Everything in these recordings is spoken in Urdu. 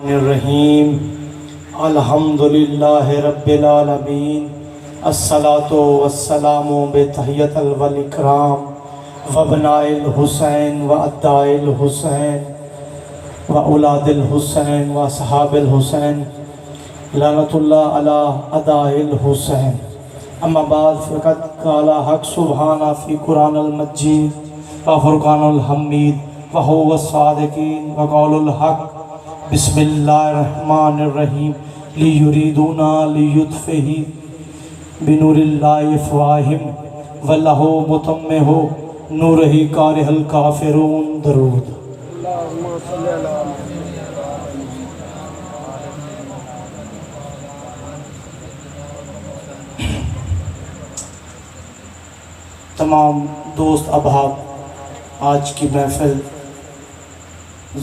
الرحیم الحمدللہ رب العالمین الصلاۃ والسلام بتحیۃ والاکرام وابناء الحسین وابناء الحسین واولاد الحسین واصحاب الحسین لعنۃ اللہ علی اعداء الحسین اما بعد فقد قال حق سبحانہ فی قرآن المجید وفرقان الحمید وهو الصادقین وقول الحق بسم اللہ الرحمن الرحیم لیریدون لیطفئوا بنور اللہ افواہہم واللہ متمم نورہ کارہ الکافرون۔ درود۔ تمام دوست احباب، آج کی محفل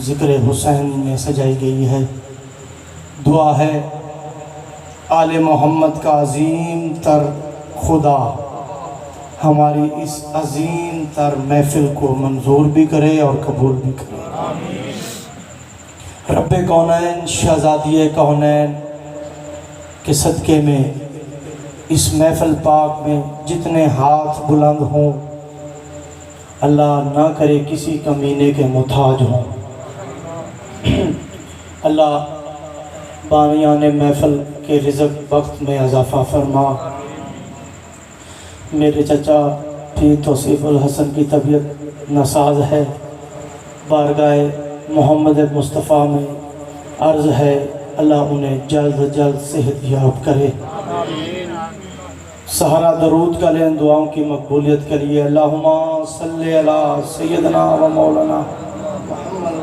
ذکر حسین میں سجائی گئی ہے۔ دعا ہے آل محمد کا عظیم تر خدا ہماری اس عظیم تر محفل کو منظور بھی کرے اور قبول بھی کرے۔ رب کونین شہزادی کونین کے صدقے میں اس محفل پاک میں جتنے ہاتھ بلند ہوں، اللہ نہ کرے کسی کمینے کے محتاج ہوں۔ اللہ بانیان محفل کے رزق وقت میں اضافہ فرما۔ میرے چچا پیر توصیف الحسن کی طبیعت ناساز ہے، بارگاہ محمد مصطفیٰ میں عرض ہے اللہ انہیں جلد جلد صحت یاب کرے۔ سہرا درود کا لیں دعاؤں کی مقبولیت کے لیے۔ اللہم صلی علی سیدنا و مولانا محمد۔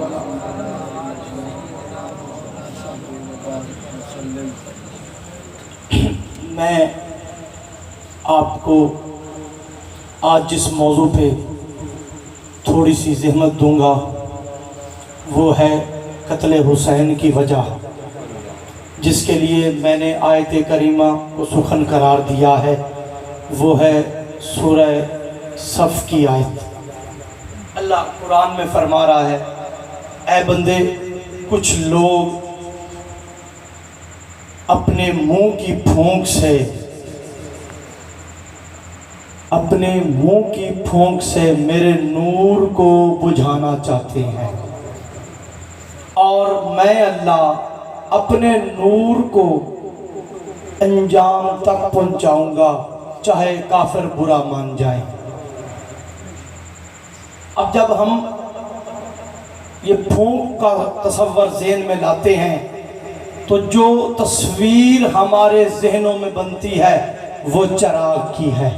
میں آپ کو آج جس موضوع پہ تھوڑی سی زحمت دوں گا وہ ہے قتل حسین کی وجہ، جس کے لیے میں نے آیت کریمہ کو سخن قرار دیا ہے، وہ ہے سورہ صف کی آیت۔ اللہ قرآن میں فرما رہا ہے، اے بندے، کچھ لوگ اپنے منہ کی پھونک سے میرے نور کو بجھانا چاہتے ہیں، اور میں اللہ اپنے نور کو انجام تک پہنچاؤں گا، چاہے کافر برا مان جائیں۔ اب جب ہم یہ پھونک کا تصور ذہن میں لاتے ہیں تو جو تصویر ہمارے ذہنوں میں بنتی ہے وہ چراغ کی ہے۔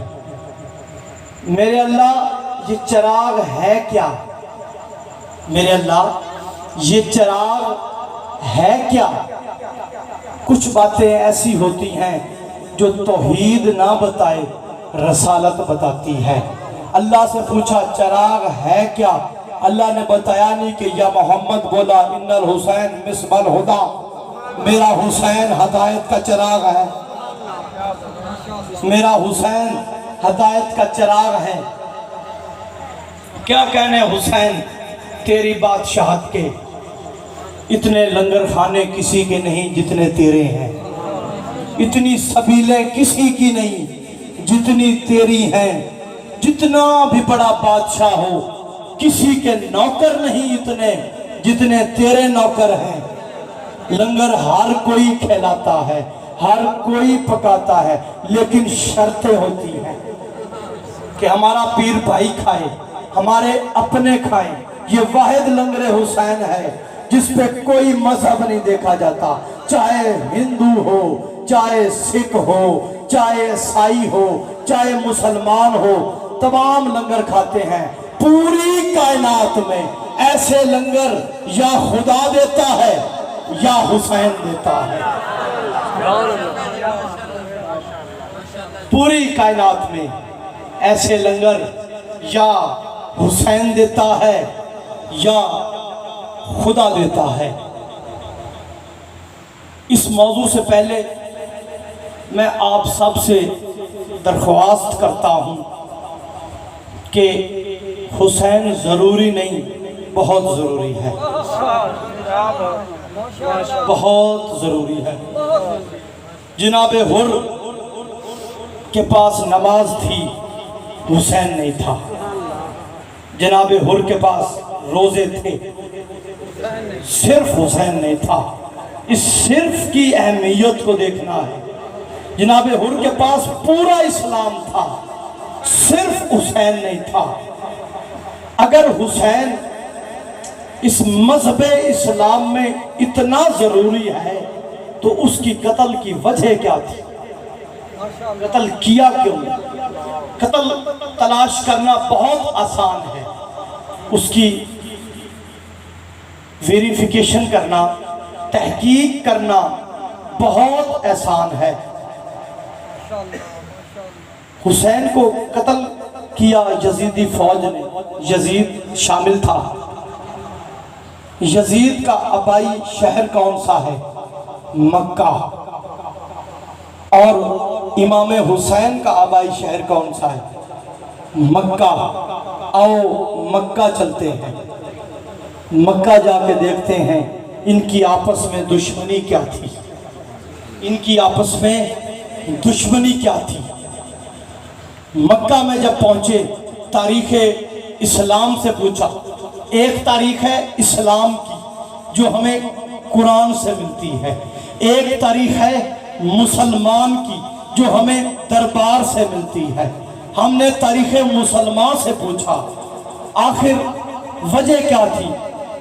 میرے اللہ یہ چراغ ہے کیا؟ میرے اللہ یہ چراغ ہے کیا؟ کچھ باتیں ایسی ہوتی ہیں جو توحید نہ بتائے رسالت بتاتی ہے۔ اللہ سے پوچھا چراغ ہے کیا؟ اللہ نے بتایا نہیں کہ یا محمد بولا ان الحسین مصباح الہدی، میرا حسین ہدایت کا چراغ ہے، میرا حسین ہدایت کا چراغ ہے۔ کیا کہنے حسین تیری بادشاہت کے، اتنے لنگر خانے کسی کے نہیں جتنے تیرے ہیں، اتنی سبیلیں کسی کی نہیں جتنی تیری ہیں، جتنا بھی بڑا بادشاہ ہو کسی کے نوکر نہیں اتنے جتنے تیرے نوکر ہیں۔ لنگر ہر کوئی کھلاتا ہے، ہر کوئی پکاتا ہے، لیکن شرطیں ہوتی ہیں کہ ہمارا پیر بھائی کھائے، ہمارے اپنے کھائیں۔ یہ واحد لنگر حسین ہے جس پہ کوئی مذہب نہیں دیکھا جاتا، چاہے ہندو ہو، چاہے سکھ ہو، چاہے عیسائی ہو، چاہے مسلمان ہو، تمام لنگر کھاتے ہیں۔ پوری کائنات میں ایسے لنگر یا خدا دیتا ہے یا حسین دیتا ہے۔ پوری کائنات میں ایسے لنگر یا حسین دیتا ہے یا خدا دیتا ہے۔ اس موضوع سے پہلے میں آپ سب سے درخواست کرتا ہوں کہ حسین ضروری نہیں، بہت ضروری ہے۔ بہت ضروری ہے۔ جناب حر کے پاس نماز تھی، حسین نہیں تھا۔ جناب حر کے پاس روزے تھے، صرف حسین نہیں تھا۔ اس صرف کی اہمیت کو دیکھنا ہے۔ جناب حر کے پاس پورا اسلام تھا، صرف حسین نہیں تھا۔ اگر حسین اس مذہب اسلام میں اتنا ضروری ہے تو اس کی قتل کی وجہ کیا تھی؟ قتل کیا کیوں؟ قتل تلاش کرنا بہت آسان ہے، اس کی ویریفیکیشن کرنا، تحقیق کرنا بہت آسان ہے۔ حسین کو قتل کیا یزیدی فوج نے، یزید شامل تھا۔ یزید کا آبائی شہر کون سا ہے؟ مکہ۔ اور امام حسین کا آبائی شہر کون سا ہے؟ مکہ۔ آؤ مکہ چلتے ہیں، مکہ جا کے دیکھتے ہیں ان کی آپس میں دشمنی کیا تھی، ان کی آپس میں دشمنی کیا تھی۔ مکہ میں جب پہنچے، تاریخ اسلام سے پوچھا۔ ایک تاریخ ہے اسلام کی جو ہمیں قرآن سے ملتی ہے، ایک تاریخ ہے مسلمان کی جو ہمیں دربار سے ملتی ہے۔ ہم نے تاریخ مسلمان سے پوچھا آخر وجہ کیا تھی۔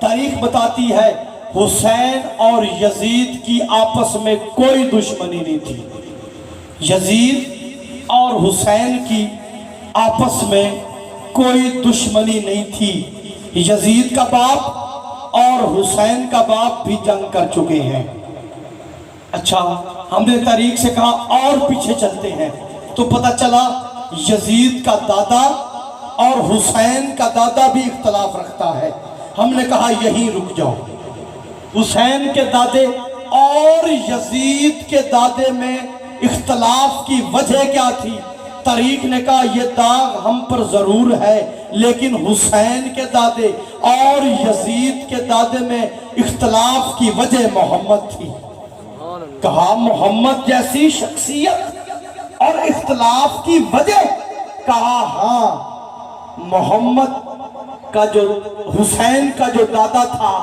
تاریخ بتاتی ہے حسین اور یزید کی آپس میں کوئی دشمنی نہیں تھی۔ یزید اور حسین کی آپس میں کوئی دشمنی نہیں تھی۔ یزید کا باپ اور حسین کا باپ بھی جنگ کر چکے ہیں۔ اچھا، ہم نے تاریخ سے کہا اور پیچھے چلتے ہیں تو پتہ چلا یزید کا دادا اور حسین کا دادا بھی اختلاف رکھتا ہے۔ ہم نے کہا یہیں رک جاؤ۔ حسین کے دادے اور یزید کے دادے میں اختلاف کی وجہ کیا تھی؟ تاریخ نے کہا یہ داغ ہم پر ضرور ہے، لیکن حسین کے دادے اور یزید کے دادے میں اختلاف کی وجہ محمد تھی۔ کہا محمد جیسی شخصیت اور اختلاف کی وجہ؟ کہا ہاں، محمد کا جو حسین کا جو دادا تھا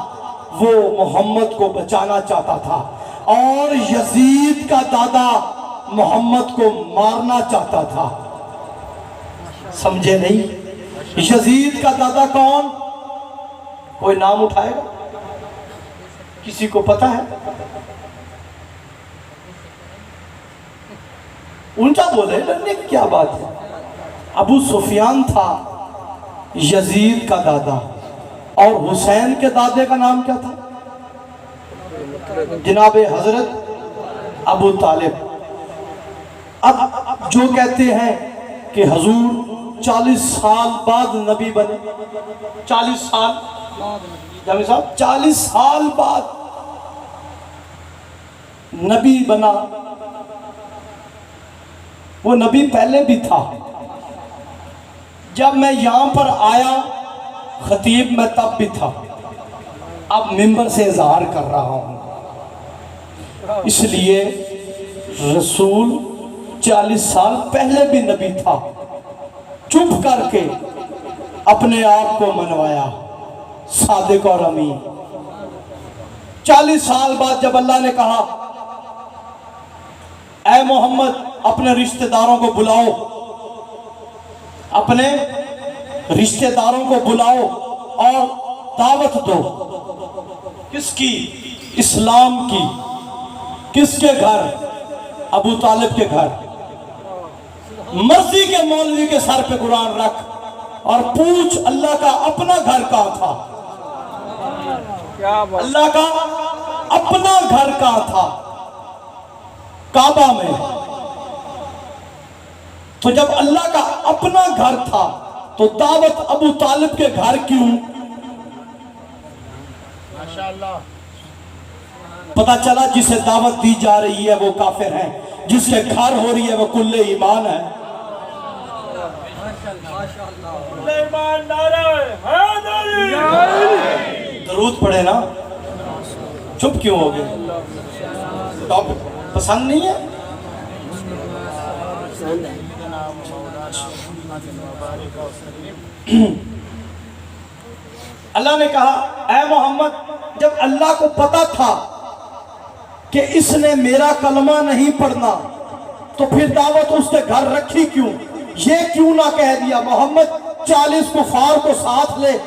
وہ محمد کو بچانا چاہتا تھا، اور یزید کا دادا محمد کو مارنا چاہتا تھا۔ سمجھے نہیں؟ یزید کا دادا کون؟ کوئی نام اٹھائے گا؟ کسی کو پتہ ہے؟ اونچا بولے، لڑنے کی کیا بات ہے؟ ابو سفیان تھا یزید کا دادا، اور حسین کے دادے کا نام کیا تھا؟ جناب حضرت ابو طالب۔ اب جو کہتے ہیں کہ حضور 40 سال بعد نبی بنے، 40 سال جامی صاحب 40 سال بعد نبی بنا، وہ نبی پہلے بھی تھا۔ جب میں یہاں پر آیا خطیب میں تب بھی تھا، اب منبر سے اظہار کر رہا ہوں۔ اس لیے رسول 40 سال پہلے بھی نبی تھا، چپ کر کے اپنے آپ کو منوایا صادق اور امین۔ 40 سال بعد جب اللہ نے کہا اے محمد اپنے رشتہ داروں کو بلاؤ، اپنے رشتہ داروں کو بلاؤ اور دعوت دو۔ کس کی؟ اسلام کی۔ کس کے گھر؟ ابو طالب کے گھر۔ مرضی کے مولوی کے سر پہ قرآن رکھ اور پوچھ اللہ کا اپنا گھر کہاں تھا؟ اللہ کا اپنا گھر کہاں تھا؟ کعبہ میں۔ تو جب اللہ کا اپنا گھر تھا تو دعوت ابو طالب کے گھر کیوں؟ پتہ چلا جسے دعوت دی جا رہی ہے وہ کافر ہے، جس کے گھر ہو رہی ہے وہ کل ایمان ہے۔ درود پڑھے نا۔ چپ کیوں ہو گئے؟ ٹاپک پسند نہیں ہے؟ اللہ نے کہا اے محمد جب اللہ کو پتا تھا کہ اس نے میرا کلمہ نہیں پڑھنا تو پھر دعوت اس کے گھر رکھی کیوں؟ یہ کیوں نہ کہہ دیا محمد 40 کفار کو ساتھ لے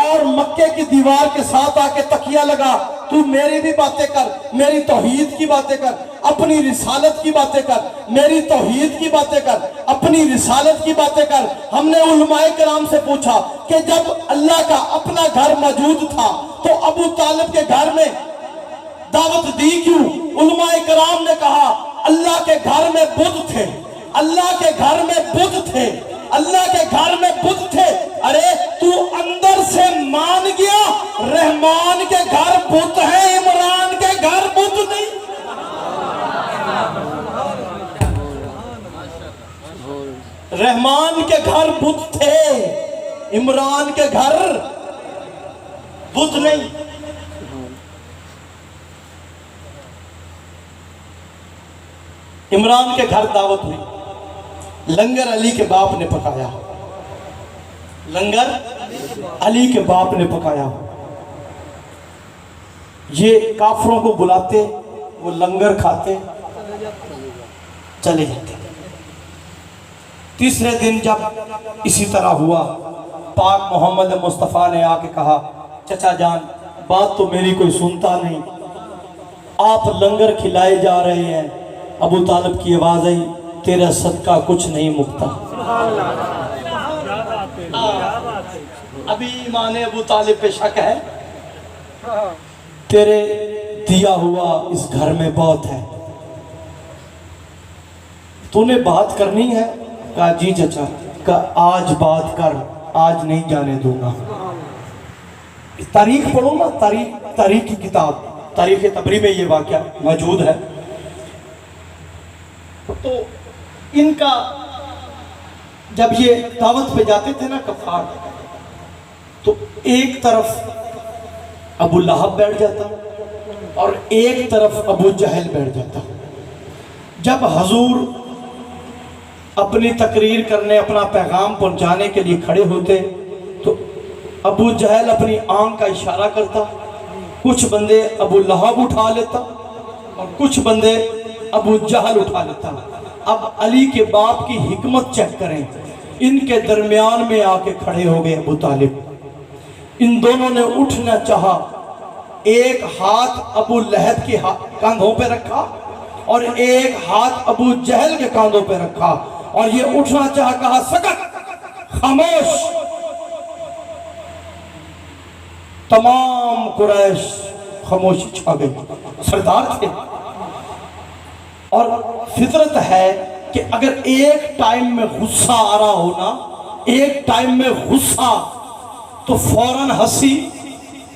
اور مکے کی دیوار کے ساتھ آ کے تکیہ لگا، تو میری بھی باتیں کر، میری توحید کی باتیں کر، اپنی رسالت کی باتیں کر، میری توحید کی باتیں کر، اپنی رسالت کی باتیں کر۔ ہم نے علماء کرام سے پوچھا کہ جب اللہ کا اپنا گھر موجود تھا تو ابو طالب کے گھر میں دعوت دی کیوں؟ علماء کرام نے کہا اللہ کے گھر میں بت تھے، اللہ کے گھر میں بت تھے، اللہ کے گھر میں بت تھے۔ ارے تو اندر سے مان گیا رحمان کے گھر بت ہے، عمران کے گھر بت نہیں۔ رحمان کے گھر بت تھے، عمران کے گھر بت نہیں۔ عمران کے گھر دعوت ہوئی، لنگر علی کے باپ نے پکایا، لنگر علی کے باپ نے پکایا۔ یہ کافروں کو بلاتے، وہ لنگر کھاتے، چلے جاتے۔ تیسرے دن جب اسی طرح ہوا، پاک محمد مصطفیٰ نے آ کے کہا چچا جان بات تو میری کوئی سنتا نہیں، آپ لنگر کھلائے جا رہے ہیں۔ ابو طالب کی آواز آئی تیرا صدقہ کچھ نہیں مکتا۔ ابھی ایمان ابو طالب پہ شک ہے، تیرے دیا ہوا اس گھر میں بہت ہے، تو نے بات کرنی ہے؟ کہا جی چچا، کہا آج بات کر، آج نہیں جانے دوں گا۔ تاریخ پڑھو نا، تاریخ کی کتاب تاریخ طبری میں یہ واقعہ موجود ہے۔ تو ان کا جب یہ دعوت پہ جاتے تھے نا کفار، تو ایک طرف ابو لہب بیٹھ جاتا اور ایک طرف ابو جہل بیٹھ جاتا۔ جب حضور اپنی تقریر کرنے، اپنا پیغام پہنچانے کے لیے کھڑے ہوتے تو ابو جہل اپنی آنکھ کا اشارہ کرتا، کچھ بندے ابو لہب اٹھا لیتا اور کچھ بندے ابو جہل اٹھا لیتا۔ اب علی کے باپ کی حکمت چیک کریں، ان کے درمیان میں آ کے کھڑے ہو گئے ابو طالب۔ ان دونوں نے اٹھنا چاہا، ایک ہاتھ ابو لہب کے کاندھوں پہ رکھا اور ایک ہاتھ ابو جہل کے کاندھوں پہ رکھا، اور یہ اٹھنا چاہا، کہا سکت، خاموش۔ تمام قریش خاموشی چھا گئی، سردار تھے۔ اور فطرت ہے کہ اگر ایک ٹائم میں غصہ آ رہا ہو نا، ایک ٹائم میں غصہ، تو فوراً ہنسی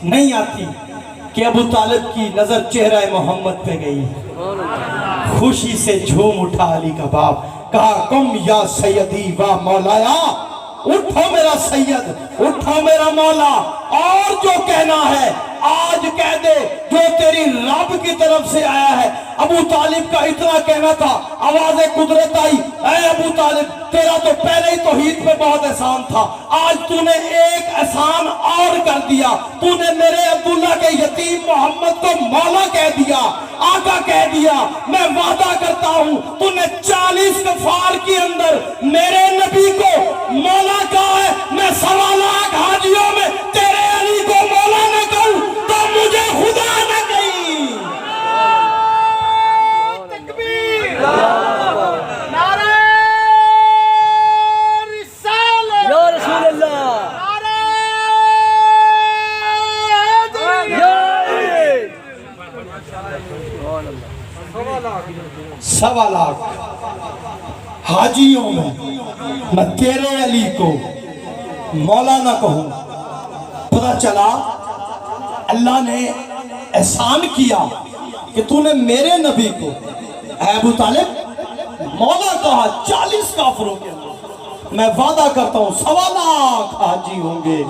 نہیں آتی کہ ابو طالب کی نظر چہرہ محمد پہ گئی، خوشی سے جھوم اٹھا علی کا باپ، کہا کم یا سیدی و مولایا، اٹھو میرا سید، اٹھو میرا مولا، اور جو کہنا ہے آج کہہ دے جو تیری رب کی طرف سے آیا ہے۔ ابو طالب کا اتنا کہنا تھا، آواز قدرت آئی، اے ابو طالب تیرا تو پہلے ہی توحید پہ بہت احسان تھا، آج تو نے ایک احسان اور کر دیا، تو نے میرے عبداللہ کے یتیم محمد کو مولا کہہ دیا، آقا کہہ دیا۔ میں وعدہ کرتا ہوں تو نے 40 کفار کے اندر میرے نبی کو مولا کہا ہے، میں 1.25 لاکھ حاجیوں میں تیرے علی کو مولا نہ کہوں تو مجھے خدا نہ کہیں۔ تکبیر، نعرہ رسالت، یا رسول اللہ، نعرہ حیدری، یا علی۔ 1.25 لاکھ حاجیوں میں تیرے علی کو مولا نہ کہوں۔ پتہ چلا اللہ نے احسان کیا کہ تو نے میرے نبی کو اے ابو طالب مولا کہا 40 کافروں کے اندر۔ میں وعدہ کرتا ہوں 1.25 لاکھ حاجی ہوں گے،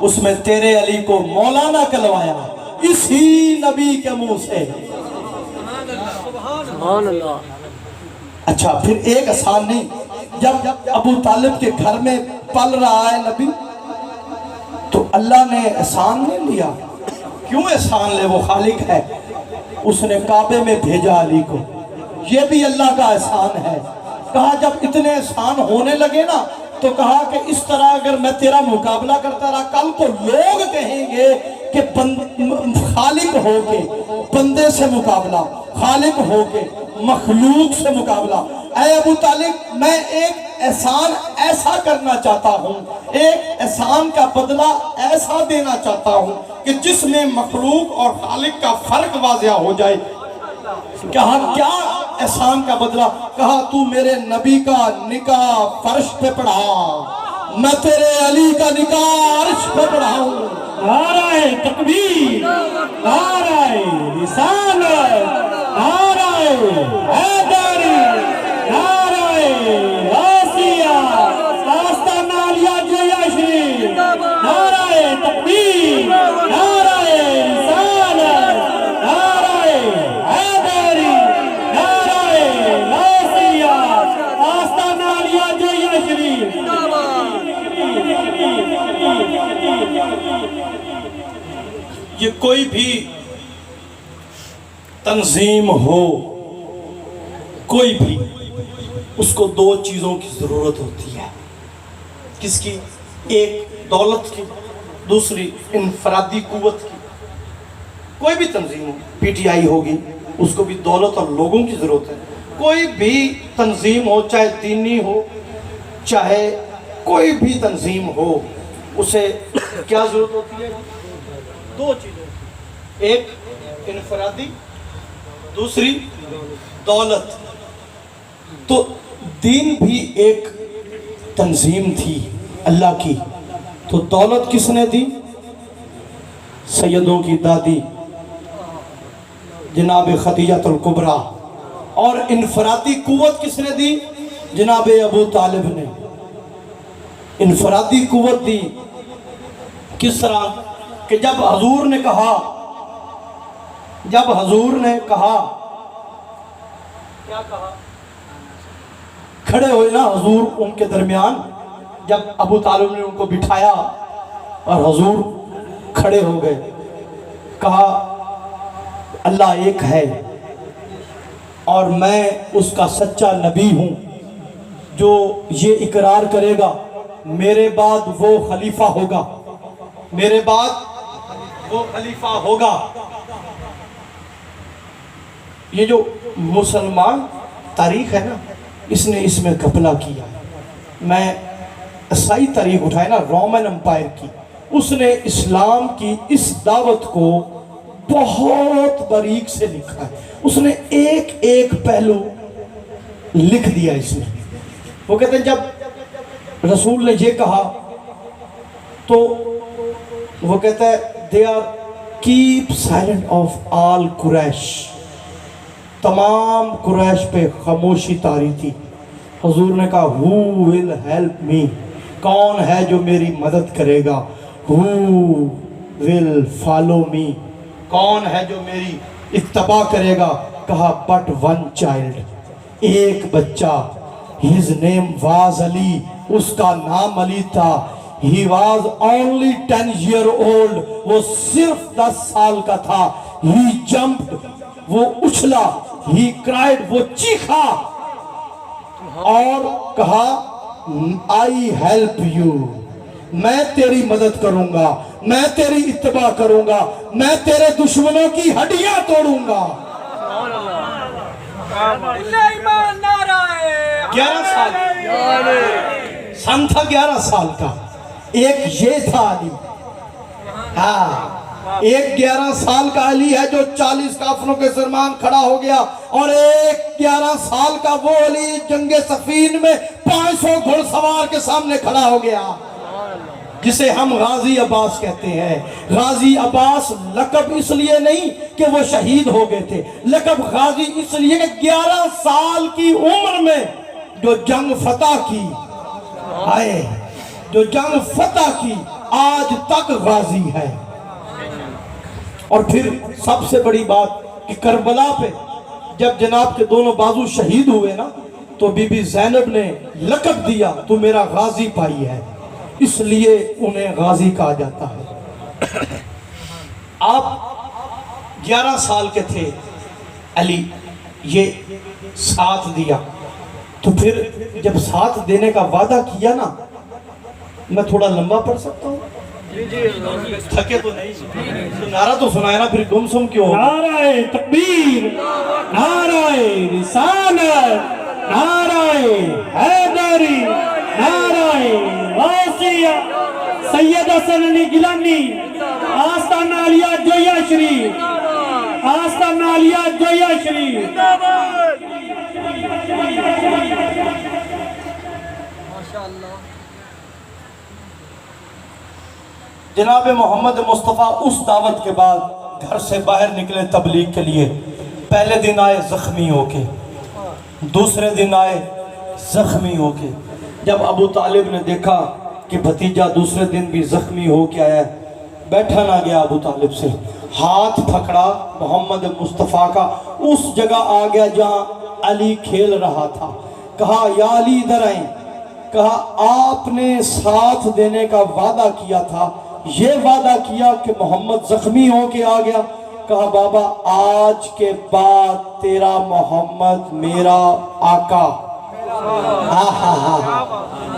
اس میں تیرے علی کو مولا نہ کہلوایا، اسی نبی کے منہ سے۔ سبحان اللہ۔ اچھا پھر ایک احسان نہیں، جب ابو طالب کے گھر میں پل رہا ہے نبی تو اللہ نے احسان نہیں لیا؟ کیوں احسان لے؟ وہ خالق ہے، اس نے کعبے میں بھیجا علی کو، یہ بھی اللہ کا احسان ہے۔ کہا جب اتنے احسان ہونے لگے نا تو کہا کہ اس طرح اگر میں تیرا مقابلہ کرتا رہا کل کو لوگ کہیں گے کہ خالق ہو کے بندے سے مقابلہ، خالق ہو کے مخلوق سے مقابلہ۔ اے ابو طالب میں ایک احسان ایسا کرنا چاہتا ہوں، ایک احسان کا بدلہ ایسا دینا چاہتا ہوں کہ جس میں مخلوق اور خالق کا فرق واضح ہو جائے۔ کہا کیا احسان کا بدلہ؟ کہا تو میرے نبی کا نکاح فرش پہ پڑھا، میں تیرے علی کا نکاح عرش پہ پڑھاؤں۔ نعرہ تکبیر، نعرہ رسالت، نعرہ حیدری، نعرہ غوثیہ، آستانہ علیہ جیشی، نعرہ تکبیر، نعرہ رسالت، نعرہ حیدری، نعرہ غوثیہ، آستانہ علیہ جیشی۔ یہ کوئی بھی تنظیم ہو، کوئی بھی، اس کو دو چیزوں کی ضرورت ہوتی ہے۔ کس کی؟ ایک دولت کی، دوسری انفرادی قوت کی۔ کوئی بھی تنظیم ہو، پی ٹی آئی ہوگی، اس کو بھی دولت اور لوگوں کی ضرورت ہے۔ کوئی بھی تنظیم ہو، چاہے دینی ہو چاہے کوئی بھی تنظیم ہو، اسے کیا ضرورت ہوتی ہے؟ دو چیزیں، ایک انفرادی، دوسری دولت۔ تو دین بھی ایک تنظیم تھی اللہ کی، تو دولت کس نے دی؟ سیدوں کی دادی جناب خدیجہ الکبریٰ۔ اور انفرادی قوت کس نے دی؟ جناب ابو طالب نے انفرادی قوت دی۔ کس طرح کہ جب حضور نے کہا کیا کہا؟ کھڑے ہوئے نا حضور ان کے درمیان، جب ابو طالب نے ان کو بٹھایا اور حضور کھڑے ہو گئے، کہا اللہ ایک ہے اور میں اس کا سچا نبی ہوں، جو یہ اقرار کرے گا میرے بعد وہ خلیفہ ہوگا، میرے بعد وہ خلیفہ ہوگا۔ یہ جو مسلمان تاریخ ہے نا، اس نے اس میں گھپلہ کیا۔ میں عیسائی تاریخ اٹھائے نا، رومن امپائر کی، اس نے اسلام کی اس دعوت کو بہت باریک سے لکھا ہے۔ اس نے ایک ایک پہلو لکھ دیا اس میں۔ وہ کہتے ہیں جب رسول نے یہ کہا تو وہ کہتا ہے they are keep silent of all قریش، تمام قریش پہ خاموشی طاری تھی۔ حضور نے کہا who will help me، کون ہے جو میری مدد کرے گا؟ who will follow me، کون ہے جو میری اتباع کرے گا؟ کہا but one child، ایک بچہ، his name was علی، اس کا نام علی تھا۔ he was only 10 year old، وہ صرف 10 سال کا تھا۔ he jumped، وہ اچھلا۔ he cried، وہ چیخا اور کہا I help you، میں تیری مدد کروں گا، میں تیری اتباع کروں گا، میں تیرے دشمنوں کی ہڈیاں توڑوں گا۔ 11 سال سن تھا، 11 سال کا۔ ایک یہ تھا علی، ہاں ایک 11 سال کا علی ہے جو 40 کافروں کے درمیان کھڑا ہو گیا، اور ایک 11 سال کا وہ علی جنگ صفین میں 500 گھڑ سوار کے سامنے کھڑا ہو گیا، جسے ہم غازی عباس کہتے ہیں۔ غازی عباس لقب اس لیے نہیں کہ وہ شہید ہو گئے تھے، لقب غازی اس لیے کہ 11 سال کی عمر میں جو جنگ فتح کی، آئے جو جنگ فتح کی، آج تک غازی ہے۔ اور پھر سب سے بڑی بات کہ کربلا پہ جب جناب کے دونوں بازو شہید ہوئے نا تو بی بی زینب نے لقب دیا تو میرا غازی بھائی ہے، اس لیے انہیں غازی کہا جاتا ہے۔ آپ 11 سال کے تھے، علی یہ ساتھ دیا، تو پھر جب ساتھ دینے کا وعدہ کیا نا، میں تھوڑا لمبا پڑھ سکتا ہوں؟ تھکے تو نہیں؟ تو نعرہ تو سنائے نا، پھر گم سم کیوں ہو؟ نعرہ تکبیر، نعرہ رسالت، نعرہ حیدری، نعرہ غوثیہ، سید حسن علی گیلانی، آستانہ علیہ جویہ شریف، آستانہ علیہ جویہ شریف۔ جناب محمد مصطفیٰ اس دعوت کے بعد گھر سے باہر نکلے تبلیغ کے لیے۔ پہلے دن آئے زخمی ہو کے، دوسرے دن آئے زخمی ہو کے۔ جب ابو طالب نے دیکھا کہ بھتیجا دوسرے دن بھی زخمی ہو کے آیا، بیٹھا نہ گیا ابو طالب سے، ہاتھ پکڑا محمد مصطفیٰ کا، اس جگہ آ گیا جہاں علی کھیل رہا تھا، کہا یا علی ادھر آئیں، کہا آپ نے ساتھ دینے کا وعدہ کیا تھا، یہ وعدہ کیا کہ محمد زخمی ہو کے آ گیا، کہا بابا آج کے بعد تیرا محمد میرا آقا،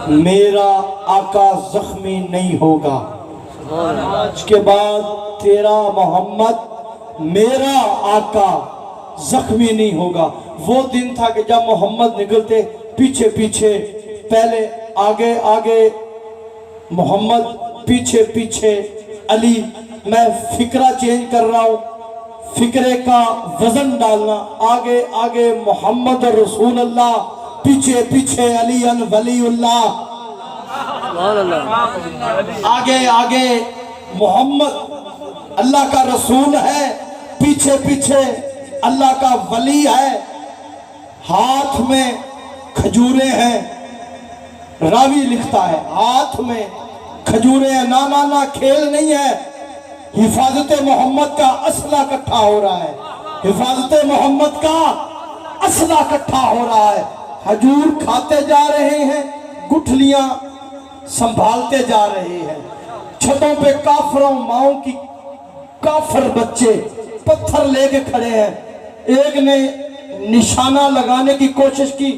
میرا آقا زخمی نہیں ہوگا، آج کے بعد تیرا محمد میرا آقا زخمی نہیں ہوگا۔ وہ دن تھا کہ جب محمد نکلتے پیچھے پیچھے، پہلے آگے آگے محمد، پیچھے پیچھے علی۔ میں فکرہ چینج کر رہا ہوں، فکرے کا وزن ڈالنا، آگے آگے محمد رسول اللہ، پیچھے پیچھے علی ولی اللہ، آگے آگے محمد اللہ کا رسول ہے، پیچھے پیچھے اللہ کا ولی ہے، ہاتھ میں کھجوریں ہیں۔ راوی لکھتا ہے ہاتھ میں کھجوریں ہیں، نانا کھیل نہیں ہے، حفاظت محمد کا اسلحہ اکٹھا ہو رہا ہے، حفاظت محمد کا اسلحہ اکٹھا ہو رہا ہے۔ کھجور کھاتے جا رہے ہیں، گٹھلیاں سنبھالتے جا رہے ہیں، چھتوں پہ کافروں ماؤں کی کافر بچے پتھر لے کے کھڑے ہیں۔ ایک نے نشانہ لگانے کی کوشش کی،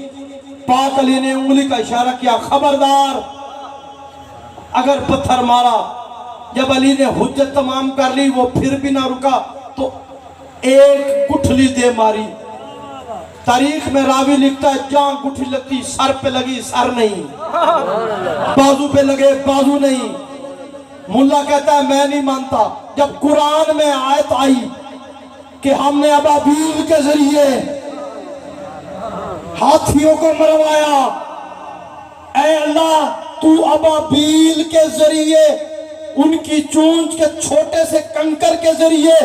پاک علی نے انگلی کا اشارہ کیا، خبردار اگر پتھر مارا۔ جب علی نے حجت تمام کر لی، وہ پھر بھی نہ رکا تو ایک گٹھلی دے ماری۔ تاریخ میں راوی لکھتا ہے جہاں گٹھلی لگتی سر پہ لگی سر نہیں، بازو پہ لگے بازو نہیں۔ ملا کہتا ہے میں نہیں مانتا۔ جب قرآن میں آیت آئی کہ ہم نے ابابیل کے ذریعے ہاتھیوں کو مروایا، اے اللہ تو ابابیل کے ذریعے ان کی چونچ کے چھوٹے سے کنکر کے ذریعے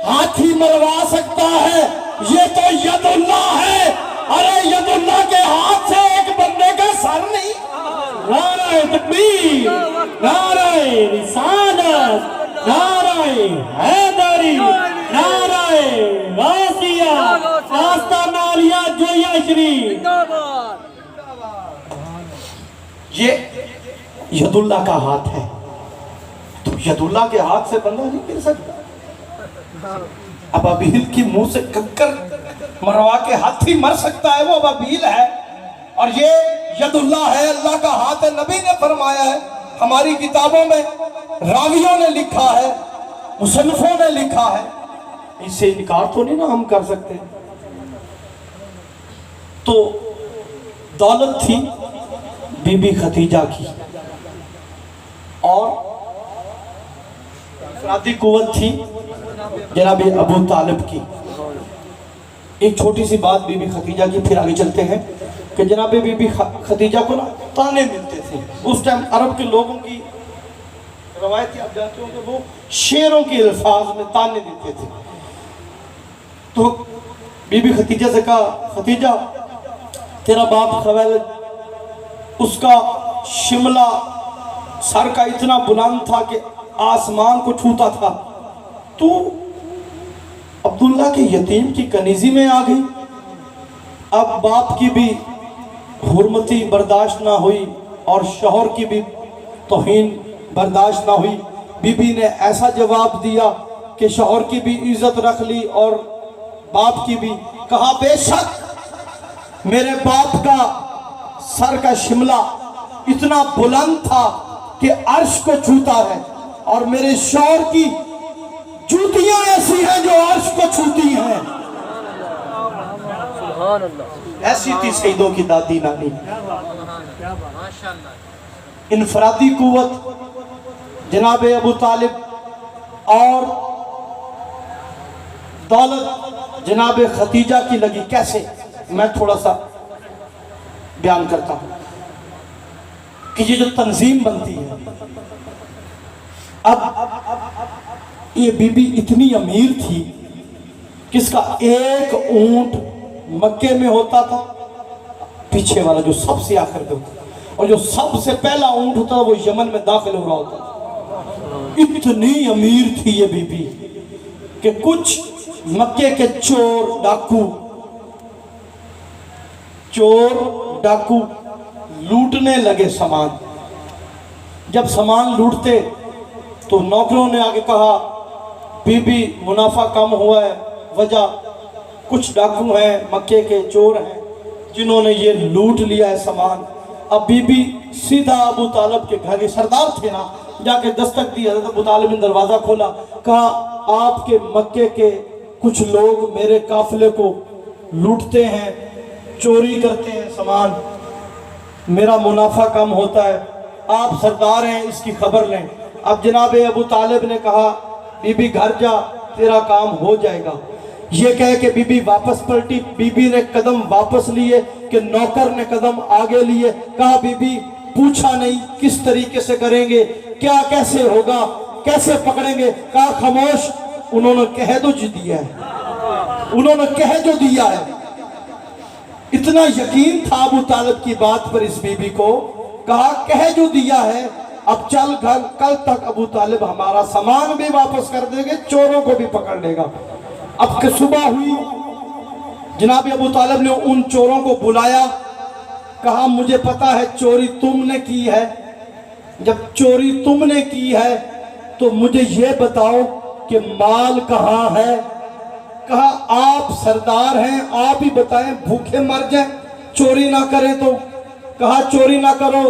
ہاتھی مروا سکتا ہے، یہ تو ید اللہ ہے۔ ارے ید اللہ کے ہاتھ سے ایک بندے کا سر نہیں۔ نعرہ تکبیر، نعرہ رسالت، نعرہ حیدری، نعرہ غوثیہ، آستانہ علیہ جویہ شریف۔ یہ ید اللہ کا ہاتھ ہے، تو ید اللہ کے ہاتھ سے بندہ نہیں گر سکتا۔ ابابیل کی منہ سے کنکر مروا کے ہاتھی مر سکتا ہے، وہ ابابیل ہے، اور یہ ید اللہ ہے، اللہ کا ہاتھ ہے۔ نبی نے فرمایا ہے، ہماری کتابوں میں راویوں نے لکھا ہے، مصنفوں نے لکھا ہے، اس سے انکار تو نہیں نا ہم کر سکتے۔ تو دولت تھی بی بی ختیجہ کی، اور افرادی قوت تھی جناب ابو طالب کی۔ ایک چھوٹی سی بات بی بی ختیجہ کی، پھر آگے چلتے ہیں کہ جناب بی بی ختیجہ کو نا تانے ملتے تھے۔ اس ٹائم عرب کے لوگوں کی روایت آپ جانتے ہوں کہ وہ شعروں کے الفاظ میں تانے دیتے تھے۔ تو بی بی ختیجہ سے کہا ختیجہ تیرا باپ خویلد، اس کا شملہ سر کا اتنا بلند تھا کہ آسمان کو چھوتا تھا، تو عبداللہ کے یتیم کی کنیزی میں آ گئی. اب باپ کی بھی حرمتی برداشت نہ ہوئی اور شوہر کی بھی توہین برداشت نہ ہوئی. بی بی نے ایسا جواب دیا کہ شوہر کی بھی عزت رکھ لی اور باپ کی بھی. کہا بے شک میرے باپ کا سر کا شملہ اتنا بلند تھا کہ عرش کو چھوتا ہے، اور میرے شوہر کی جوتیاں ایسی ہیں جو عرش کو چھوتی ہیں. سبحان اللہ. ایسی تھی سیدوں کی دادی نانی. انفرادی قوت جناب ابو طالب اور دولت جناب خدیجہ کی لگی. کیسے؟ میں تھوڑا سا بیان کرتا ہوں کہ یہ جو تنظیم بنتی ہے. اب یہ بی بی اتنی امیر تھی کہ اس کا ایک اونٹ مکے میں ہوتا تھا، پیچھے والا جو سب سے آخر پہ ہوتا، اور جو سب سے پہلا اونٹ ہوتا وہ یمن میں داخل ہو رہا ہوتا. اتنی امیر تھی یہ بی بی کہ کچھ مکے کے چور ڈاکو لوٹنے لگے سامان. جب سامان لوٹتے تو نوکروں نے آگے کہا بی بی منافع کم ہوا ہے، وجہ کچھ ڈاکو ہیں مکے کے چور ہیں جنہوں نے یہ لوٹ لیا ہے سامان. اب بی بی سیدھا ابو طالب کے گھر کے سردار تھے نا، جا کے دستک دی. حضرت ابو طالب نے دروازہ کھولا، کہا آپ کے مکے کے کچھ لوگ میرے قافلے کو لوٹتے ہیں، چوری کرتے ہیں سامان، میرا منافع کم ہوتا ہے، آپ سردار ہیں اس کی خبر لیں. اب جناب ابو طالب نے کہا بی بی گھر جا، تیرا کام ہو جائے گا. یہ کہہ کہ بی بی واپس پلٹی. بی بی نے قدم واپس لیے کہ نوکر نے قدم آگے لیے. کہا بی بی پوچھا نہیں کس طریقے سے کریں گے، کیا کیسے ہوگا، کیسے پکڑیں گے. کہا خاموش، انہوں نے کہہ دو جو دیا ہے، انہوں نے کہہ جو دیا ہے. اتنا یقین تھا ابو طالب کی بات پر اس بی بی کو. کہا کہہ جو دیا ہے، اب چل گھر، کل تک ابو طالب ہمارا سامان بھی واپس کر دے گے، چوروں کو بھی پکڑ لے گا. اب کہ صبح ہوئی، جناب ابو طالب نے ان چوروں کو بلایا. کہا مجھے پتا ہے چوری تم نے کی ہے، جب چوری تم نے کی ہے تو مجھے یہ بتاؤ کہ مال کہاں ہے. کہا آپ سردار ہیں، آپ ہی بتائیں، بھوکے مر جائیں چوری نہ کریں تو. کہا چوری نہ کرو،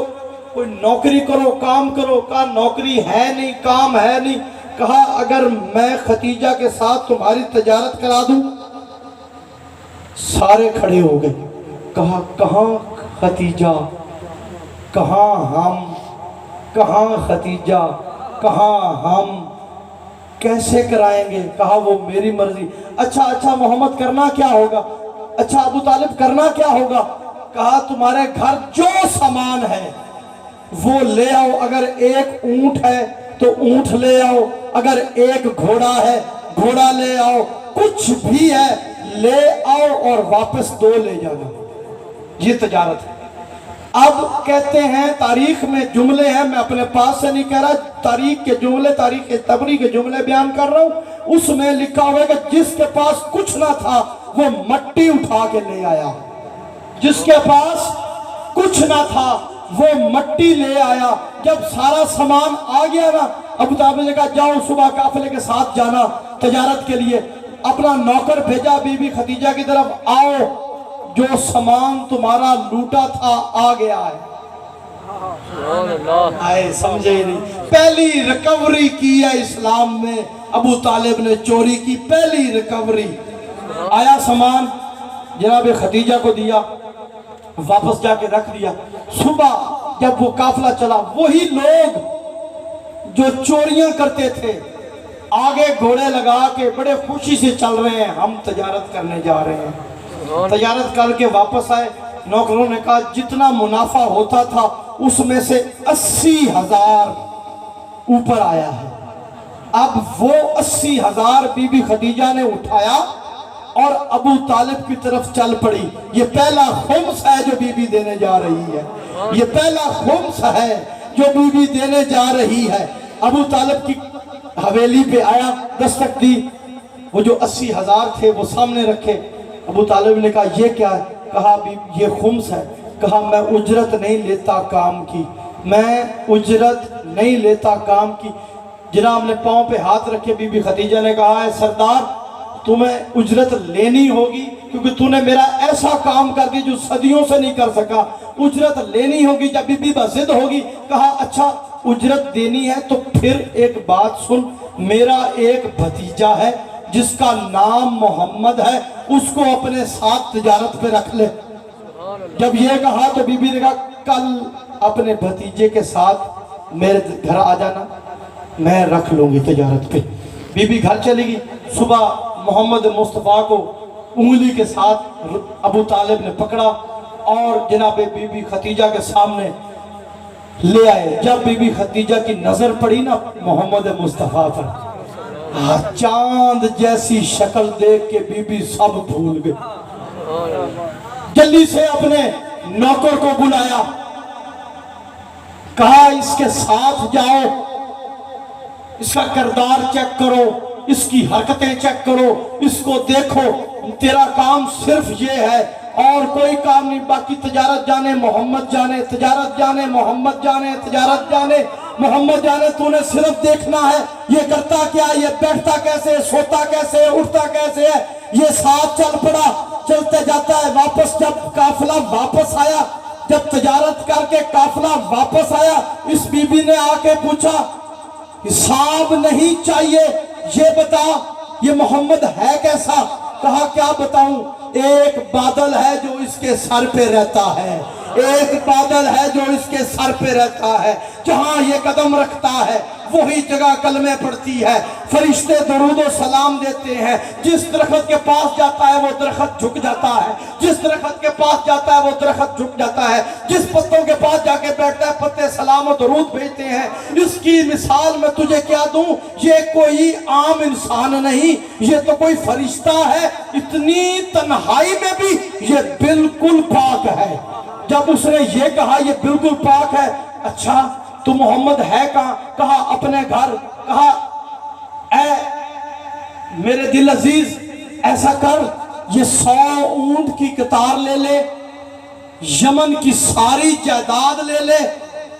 کوئی نوکری کرو، کام کرو. کہا نوکری ہے نہیں، کام ہے نہیں. کہا اگر میں خدیجہ کے ساتھ تمہاری تجارت کرا دوں. سارے کھڑے ہو گئے. کہا کہاں خدیجہ، کہاں ہم، کہاں خدیجہ، کہاں ہم، کیسے کرائیں گے. کہا وہ میری مرضی. اچھا محمد کرنا کیا ہوگا؟ اچھا ابو طالب کرنا کیا ہوگا؟ کہا تمہارے گھر جو سامان ہے وہ لے آؤ. اگر ایک اونٹ ہے تو اونٹ لے آؤ، اگر ایک گھوڑا ہے گھوڑا لے آؤ، کچھ بھی ہے لے آؤ اور واپس 2 لے جانا. یہ تجارت ہے. اب کہتے ہیں تاریخ میں جملے ہیں، میں اپنے پاس سے نہیں کہہ رہا، تاریخ کے جملے، تاریخ تبری کے جملے بیان کر رہا ہوں. اس میں لکھا ہوا ہے کہ جس کے پاس کچھ نہ تھا وہ مٹی اٹھا کے لے آیا. جس کے پاس کچھ نہ تھا وہ مٹی لے آیا. جب سارا سامان آ گیا نا، ابو طالب نے کہا جاؤ صبح قافلے کے ساتھ جانا تجارت کے لیے. اپنا نوکر بھیجا بی بی خدیجہ کی طرف، آؤ جو سامان تمہارا لوٹا تھا آ گیا ہے. آئے سمجھے نہیں. پہلی ریکوری کی ہے اسلام میں، ابو طالب نے چوری کی پہلی ریکوری. آیا سامان، جناب خدیجہ کو دیا، واپس جا کے رکھ دیا. صبح جب وہ قافلہ چلا، وہی لوگ جو چوریاں کرتے تھے آگے گھوڑے لگا کے بڑے خوشی سے چل رہے ہیں، ہم تجارت کرنے جا رہے ہیں. تجارت کر کے واپس آئے. نوکروں نے کہا جتنا منافع ہوتا تھا اس میں سے 80,000 اوپر آیا ہے. اب وہ 80,000 بی بی خدیجہ نے اٹھایا اور ابو طالب کی طرف چل پڑی. یہ پہلا خمس ہے جو بی بی دینے جا رہی ہے، یہ پہلا خمس ہے جو بی بی دینے جا رہی ہے. ابو طالب کی حویلی پہ آیا، دستک دی. وہ جو 80,000 تھے وہ سامنے رکھے. ابو طالب نے کہا یہ کیا ہے؟ کہا یہ خمس ہے. کہا میں اجرت نہیں لیتا کام کی, میں اجرت نہیں لیتا کام کی. جناب نے پاؤں پہ ہاتھ رکھے. بی بی خدیجہ نے کہا ہے سردار تمہیں اجرت لینی ہوگی کیونکہ تو نے میرا ایسا کام کر دی جو صدیوں سے نہیں کر سکا, اجرت لینی ہوگی. جب بی بی بضد ہوگی کہا اچھا اجرت دینی ہے تو پھر ایک بات سن, میرا ایک بھتیجا ہے جس کا نام محمد ہے, اس کو اپنے ساتھ تجارت پہ رکھ لے. جب یہ کہا تو بی بی نے کہا کل اپنے بھتیجے کے ساتھ میرے گھر آ جانا, میں رکھ لوں گی تجارت پہ. بی بی گھر چلی گئی. صبح محمد مصطفیٰ کو انگلی کے ساتھ ابو طالب نے پکڑا اور جناب بی بی خدیجہ کے سامنے لے آئے. جب بی بی خدیجہ کی نظر پڑی نا محمد مصطفیٰ پر, چاند جیسی شکل دیکھ کے بی بی سب بھول گئے. جلدی سے اپنے نوکر کو بلایا, کہا اس کے ساتھ جاؤ, اس کا کردار چیک کرو, اس کی حرکتیں چیک کرو, اس کو دیکھو, تیرا کام صرف یہ ہے اور کوئی کام نہیں. باقی تجارت جانے محمد جانے, تجارت جانے محمد جانے, تجارت جانے محمد جانے. تو نے صرف دیکھنا ہے یہ کرتا کیا, یہ بیٹھتا کیسے, سوتا کیسے, اٹھتا کیسے ہے. یہ ساتھ چل پڑا, چلتے جاتا ہے. واپس جب قافلہ واپس آیا, جب تجارت کر کے قافلہ واپس آیا, اس بی بی نے آ کے پوچھا حساب نہیں چاہیے, یہ بتا یہ محمد ہے کیسا. کہا کیا بتاؤں, ایک بادل ہے جو اس کے سر پہ رہتا ہے, ایک بادل ہے جو اس کے سر پہ رہتا ہے, جہاں یہ قدم رکھتا ہے وہی جگہ کلمے پڑتی ہے, فرشتے درود و سلام دیتے ہیں. جس درخت کے پاس جاتا ہے وہ درخت جھک جاتا ہے, جس درخت کے پاس جاتا ہے وہ درخت جھک جاتا ہے, جس پتوں کے پاس جا کے بیٹھتا ہے پتے سلام و درود بھیجتے ہیں. اس کی مثال میں تجھے کیا دوں, یہ کوئی عام انسان نہیں, یہ تو کوئی فرشتہ ہے. اتنی تنہائی میں بھی یہ بالکل پاک ہے. جب اس نے یہ کہا یہ بالکل پاک ہے, اچھا تو محمد ہے کہاں, کہا اپنے گھر. کہا اے میرے دل عزیز ایسا کر, یہ 100 اونٹ کی قطار لے لے, یمن کی ساری جائیداد لے لے.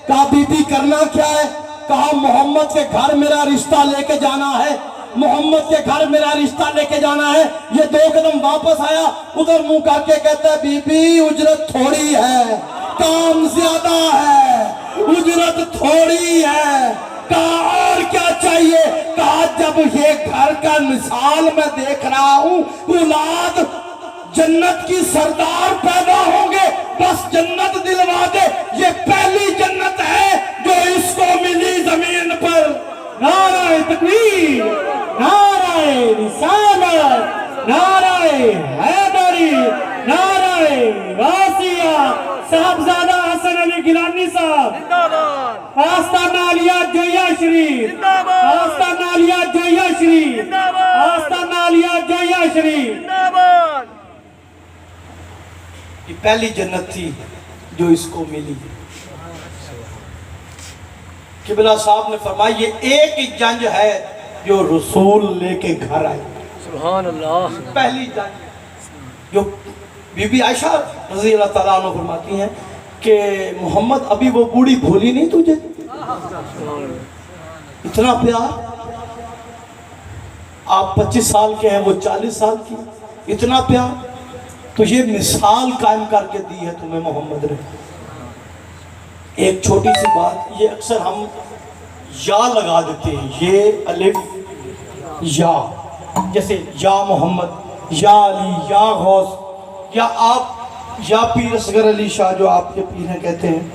کہا بی بی کرنا کیا ہے, کہا محمد کے گھر میرا رشتہ لے کے جانا ہے, محمد کے گھر میرا رشتہ لے کے جانا ہے. یہ 2 قدم واپس آیا, ادھر منہ کر کے کہتا ہے بی بی اجرت تھوڑی ہے, کام زیادہ ہے, اجرت تھوڑی ہے. کہا اور کیا چاہیے, کہا جب یہ گھر کا مثال میں دیکھ رہا ہوں, اولاد جنت کی سردار پیدا ہوں گے, بس جنت دلوا دے. یہ پہلی جنت ہے جو اس کو ملی زمین پر. نعرہ تکبیر, نعرہ رسالت, نعرہ حیدری, نعرہ غوثیہ. صاحبزادہ حسن علی گیلانی صاحب, آستانہ علیہ جویہ شریف, آستانہ علیہ جویہ شریف, آستانہ علیہ جویہ شریف. یہ پہلی جنت تھی جو اس کو ملی. قبلہ صاحب نے فرمایا یہ ایک ہی جنج ہے جو رسول لے کے گھر آئے. سبحان اللہ. پہلی جنج جو بی بی عائشہ رضی اللہ تعالیٰ عنہ فرماتی ہیں کہ محمد ابھی وہ بوڑھی بھولی نہیں تجھے, اتنا پیار. آپ 25 سال کے ہیں, وہ 40 سال کی, اتنا پیار. تو یہ مثال قائم کر کے دی ہے تمہیں محمد نے. ایک چھوٹی سی بات, یہ اکثر ہم یا لگا دیتے ہیں, یہ الف یا, جیسے یا محمد, یا علی, یا غوث, یا آپ یا پیر اصغر علی شاہ جو آپ کے پیر ہیں کہتے ہیں.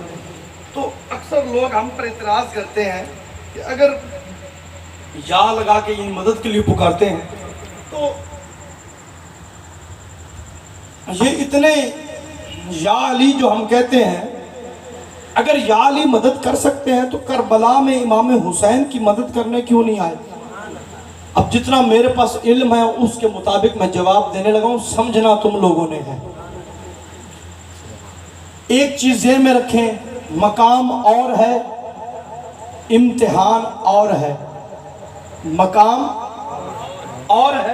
تو اکثر لوگ ہم پر اعتراض کرتے ہیں کہ اگر یا لگا کے ان مدد کے لیے پکارتے ہیں تو یہ اتنے یا علی جو ہم کہتے ہیں, اگر یا علی مدد کر سکتے ہیں تو کربلا میں امام حسین کی مدد کرنے کیوں نہیں آئے. اب جتنا میرے پاس علم ہے اس کے مطابق میں جواب دینے لگا ہوں, سمجھنا تم لوگوں نے ہے. ایک چیز ذہن میں رکھیں, مقام اور ہے, امتحان اور ہے. مقام اور ہے,